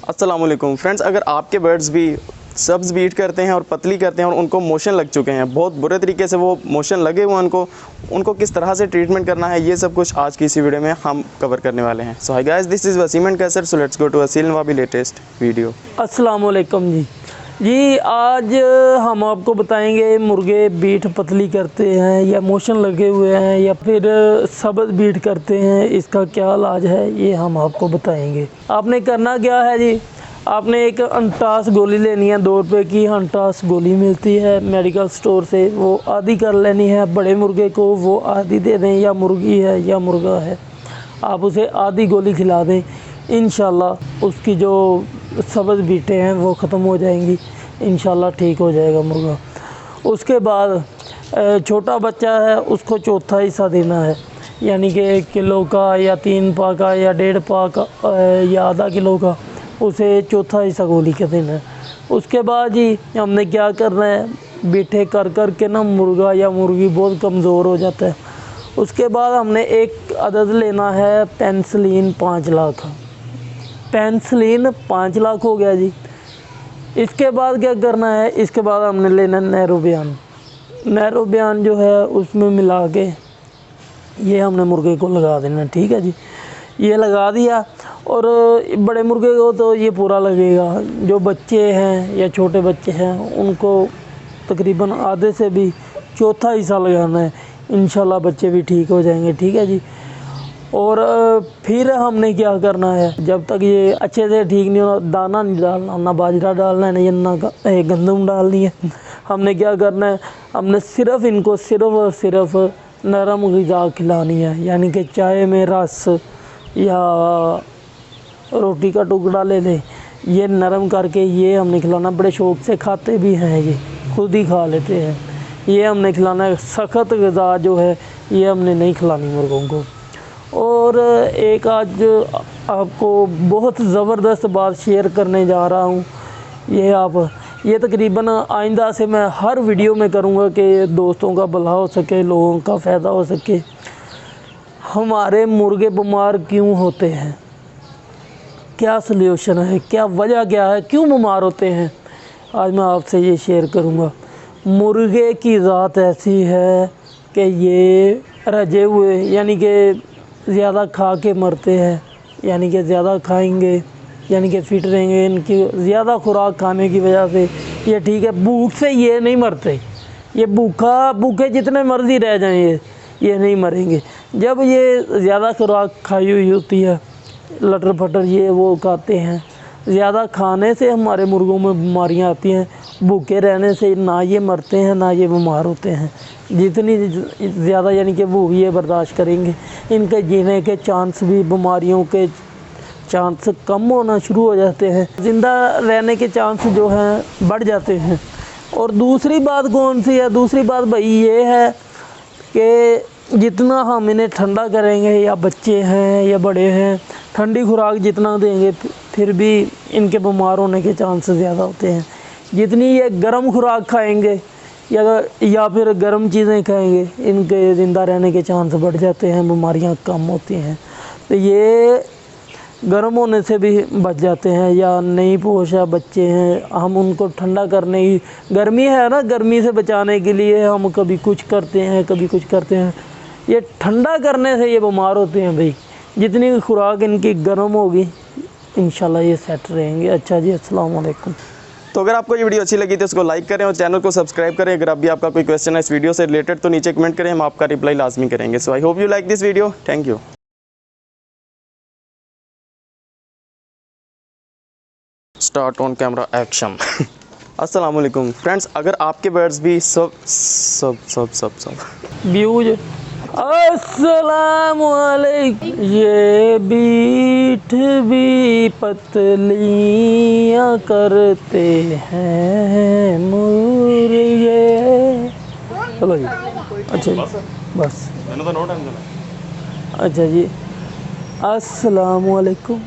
अस्सलाम वालेकुम फ्रेंड्स, अगर आपके बर्ड्स भी सब्ज़ बीट करते हैं और पतली करते हैं और उनको मोशन लग चुके हैं, बहुत बुरे तरीके से वो मोशन लगे हुए हैं, उनको किस तरह से ट्रीटमेंट करना है, ये सब कुछ आज की इसी वीडियो में हम कवर करने वाले हैं। So hi guys, this is Waseem and Qaiser. So let's go to Wasil Nawabi latest video. अस्सलाम वालेकुम जी, आज हम आपको बताएंगे मुर्गे बीट पतली करते हैं या मोशन लगे हुए हैं या फिर सब्ज़ बीट करते हैं, इसका क्या इलाज है ये हम आपको बताएंगे। आपने करना क्या है जी, आपने एक अंटास गोली लेनी है। 2 रुपये की अंटास गोली मिलती है मेडिकल स्टोर से, वो आधी कर लेनी है। बड़े मुर्गे को वो आधी दे दें, या मुर्गी है या मुर्गा है, आप उसे आधी गोली खिला दें, इंशाल्लाह उसकी जो सब्ज़ बीटें हैं वो ख़त्म हो जाएंगी, इंशाल्लाह ठीक हो जाएगा मुर्गा। उसके बाद छोटा बच्चा है उसको चौथा हिस्सा देना है, यानी कि 1 किलो का या 3 पा का या 1.5 पा का या आधा किलो का, उसे चौथा हिस्सा गोली का देना है। उसके बाद जी हमने क्या करना है, बीठे कर कर के ना मुर्गा या मुर्गी बहुत कमज़ोर हो जाता है। उसके बाद हमने एक अदद लेना है पेंसिलिन 5 लाख। पेंसिलिन 5 लाख हो गया जी। इसके बाद क्या करना है, इसके बाद हमने लेना नैरोबियान। नैरोबियान जो है उसमें मिला के ये हमने मुर्गे को लगा देना, ठीक है जी। ये लगा दिया, और बड़े मुर्गे को तो ये पूरा लगेगा। जो बच्चे हैं या छोटे बच्चे हैं उनको तकरीबन आधे से भी चौथा हिस्सा लगाना है, इंशाल्लाह बच्चे भी ठीक हो जाएंगे, ठीक है जी। और फिर हमने क्या करना है, जब तक ये अच्छे से ठीक नहीं होना, दाना नहीं डालना, ना बाजरा डालना है, ना गंदम डालनी है। हमने क्या करना है, हमने सिर्फ़ इनको सिर्फ़ और सिर्फ नरम ग़िज़ा खिलानी है, यानी कि चाय में रस या रोटी का टुकड़ा ले लें, ये नरम करके ये हमने खिलाना। बड़े शौक़ से खाते भी हैं, ये खुद ही खा लेते हैं। ये हमने खिलाना है। सख्त ग़िज़ा जो है ये हमने नहीं खिलानी मुर्गों को। और एक आज आपको बहुत ज़बरदस्त बात शेयर करने जा रहा हूँ, ये तकरीबन आइंदा से मैं हर वीडियो में करूँगा कि दोस्तों का भला हो सके, लोगों का फ़ायदा हो सके। हमारे मुर्गे बीमार क्यों होते हैं, क्या सल्यूशन है, क्या वजह क्या है, क्यों बीमार होते हैं, आज मैं आपसे ये शेयर करूँगा। मुर्गे की ज़ात ऐसी है कि ये रजे हुए, यानी कि ज़्यादा खा के मरते हैं, यानी कि ज़्यादा खाएंगे यानी कि फिट रहेंगे। इनकी ज़्यादा खुराक खाने की वजह से ये ठीक है, भूख से ये नहीं मरते। ये भूखे जितने मर्जी रह जाएं ये नहीं मरेंगे। जब ये ज़्यादा खुराक खाई हुई होती है, लटर फटर ये वो खाते हैं, ज़्यादा खाने से हमारे मुर्गों में बीमारियां आती हैं। भूखे रहने से ना ये मरते हैं ना ये बीमार होते हैं। जितनी ज़्यादा यानी कि भूख ये बर्दाश्त करेंगे, इनके जीने के चांस भी, बीमारियों के चांस कम होना शुरू हो जाते हैं, ज़िंदा रहने के चांस जो हैं बढ़ जाते हैं। और दूसरी बात कौन सी है, दूसरी बात भाई ये है कि जितना हम इन्हें ठंडा करेंगे, या बच्चे हैं या बड़े हैं, ठंडी खुराक जितना देंगे फिर भी इनके बीमार होने के चांस ज़्यादा होते हैं। जितनी ये गर्म खुराक खाएंगे या फिर गर्म चीज़ें खाएंगे, इनके ज़िंदा रहने के चांस बढ़ जाते हैं, बीमारियां कम होती हैं। तो ये गर्म होने से भी बच जाते हैं। या नई पोशा बच्चे हैं, हम उनको ठंडा करने की, गर्मी है ना, गर्मी से बचाने के लिए हम कभी कुछ करते हैं कभी कुछ करते हैं। ये ठंडा करने से ये बीमार होते हैं भाई। जितनी खुराक इनकी गर्म होगी इंशाल्लाह ये सेट रहेंगे। अच्छा जी, अस्सलाम वालेकुम। तो अगर आपको ये वीडियो अच्छी लगी तो इसको लाइक करें और चैनल को सब्सक्राइब करें। अगर अभी आपका कोई क्वेश्चन है इस वीडियो से रिलेटेड तो नीचे कमेंट करें, हम आपका रिप्लाई लाजमी करेंगे। So I hope you like this video. Thank you. Start on camera action. अस्सलाम वालेकुम फ्रेंड्स, अगर आपके बर्ड्स भी व्यूज अस्सलाम वालेकुम। ये बीट भी पतलियाँ करते हैं मुर्गे। चलो जी, अच्छा जी, बस। अच्छा जी, अस्सलाम वालेकुम।